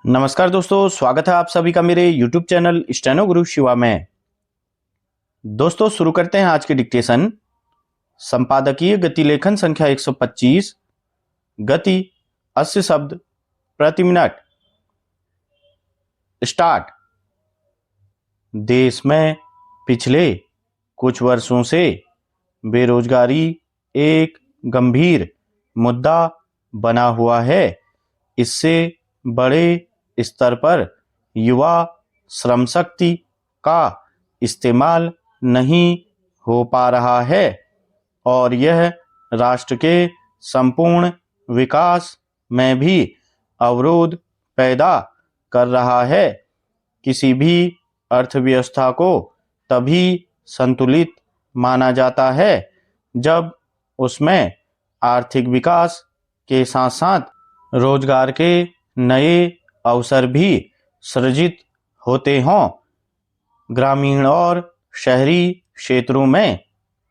नमस्कार दोस्तों, स्वागत है आप सभी का मेरे YouTube चैनल स्टेनो गुरु शिवा में। दोस्तों शुरू करते हैं आज की डिक्टेशन। संपादकीय गति लेखन संख्या 125, गति 80 शब्द प्रति मिनट। स्टार्ट। देश में पिछले कुछ वर्षों से बेरोजगारी एक गंभीर मुद्दा बना हुआ है। इससे बड़े स्तर पर युवा श्रम शक्ति का इस्तेमाल नहीं हो पा रहा है और यह राष्ट्र के संपूर्ण विकास में भी अवरोध पैदा कर रहा है। किसी भी अर्थव्यवस्था को तभी संतुलित माना जाता है जब उसमें आर्थिक विकास के साथ साथ रोजगार के नए अवसर भी सृजित होते हों। ग्रामीण और शहरी क्षेत्रों में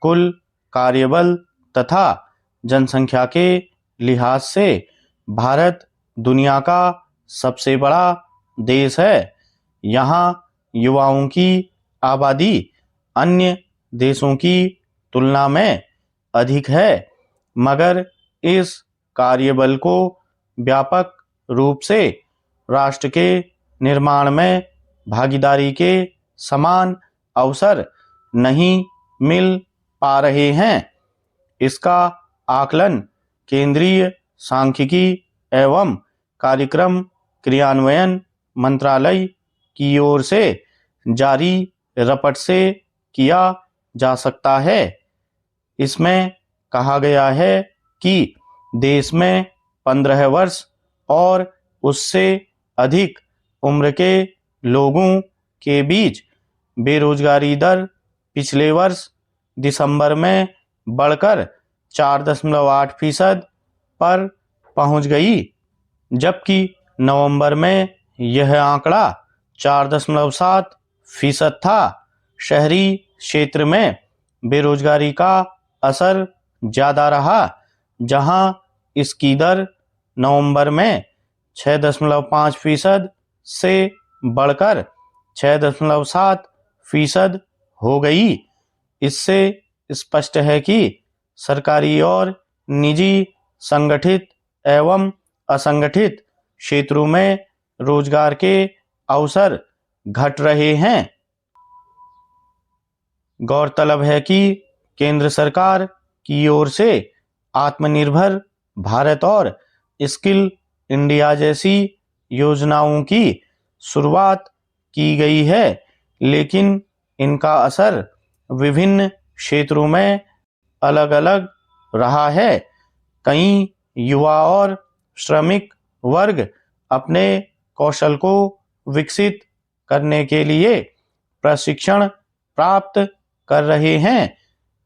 कुल कार्यबल तथा जनसंख्या के लिहाज से भारत दुनिया का सबसे बड़ा देश है। यहाँ युवाओं की आबादी अन्य देशों की तुलना में अधिक है, मगर इस कार्यबल को व्यापक रूप से राष्ट्र के निर्माण में भागीदारी के समान अवसर नहीं मिल पा रहे हैं। इसका आकलन केंद्रीय सांख्यिकी एवं कार्यक्रम क्रियान्वयन मंत्रालय की ओर से जारी रिपोर्ट से किया जा सकता है। इसमें कहा गया है कि देश में 15 वर्ष और उससे अधिक उम्र के लोगों के बीच बेरोजगारी दर पिछले वर्ष दिसंबर में बढ़कर 4.8% पर पहुंच गई, जबकि नवंबर में यह आंकड़ा 4.7% था। शहरी क्षेत्र में बेरोजगारी का असर ज़्यादा रहा, जहां इसकी दर नवंबर में 6.5% से बढ़कर 6.7% हो गई। इससे स्पष्ट है कि सरकारी और निजी संगठित एवं असंगठित क्षेत्रों में रोजगार के अवसर घट रहे हैं। गौरतलब है कि केंद्र सरकार की ओर से आत्मनिर्भर भारत और स्किल इंडिया जैसी योजनाओं की शुरुआत की गई है, लेकिन इनका असर विभिन्न क्षेत्रों में अलग अलग रहा है। कई युवा और श्रमिक वर्ग अपने कौशल को विकसित करने के लिए प्रशिक्षण प्राप्त कर रहे हैं।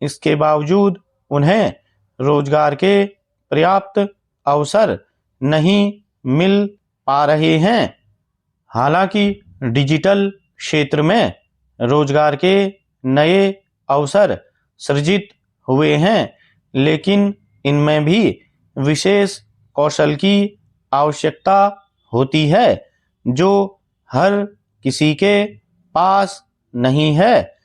इसके बावजूद उन्हें रोजगार के पर्याप्त अवसर नहीं मिल पा रहे हैं। हालांकि डिजिटल क्षेत्र में रोजगार के नए अवसर सृजित हुए हैं, लेकिन इनमें भी विशेष कौशल की आवश्यकता होती है जो हर किसी के पास नहीं है।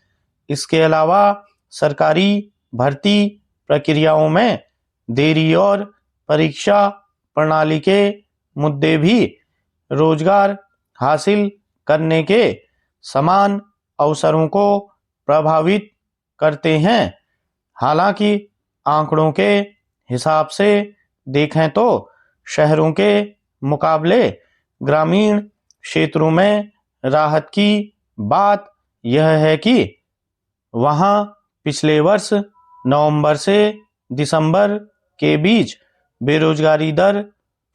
इसके अलावा सरकारी भर्ती प्रक्रियाओं में देरी और परीक्षा प्रणाली के मुद्दे भी रोजगार हासिल करने के समान अवसरों को प्रभावित करते हैं। हालांकि आंकड़ों के हिसाब से देखें तो शहरों के मुकाबले ग्रामीण क्षेत्रों में राहत की बात यह है कि वहां पिछले वर्ष नवंबर से दिसंबर के बीच बेरोजगारी दर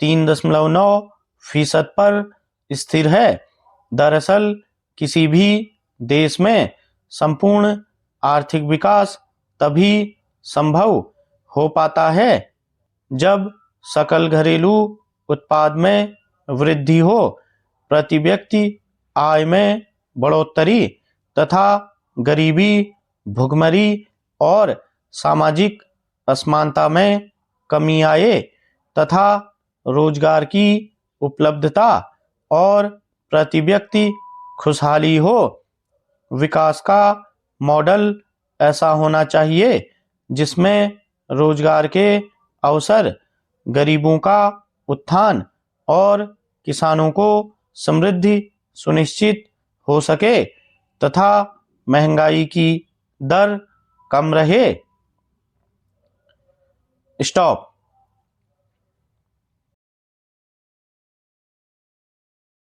3.9% पर स्थिर है। दरअसल किसी भी देश में संपूर्ण आर्थिक विकास तभी संभव हो पाता है जब सकल घरेलू उत्पाद में वृद्धि हो, प्रति व्यक्ति आय में बढ़ोतरी तथा गरीबी, भुखमरी और सामाजिक असमानता में कमी आए तथा रोजगार की उपलब्धता और प्रति व्यक्ति खुशहाली हो। विकास का मॉडल ऐसा होना चाहिए जिसमें रोजगार के अवसर, गरीबों का उत्थान और किसानों को समृद्धि सुनिश्चित हो सके तथा महंगाई की दर कम रहे। स्टॉप।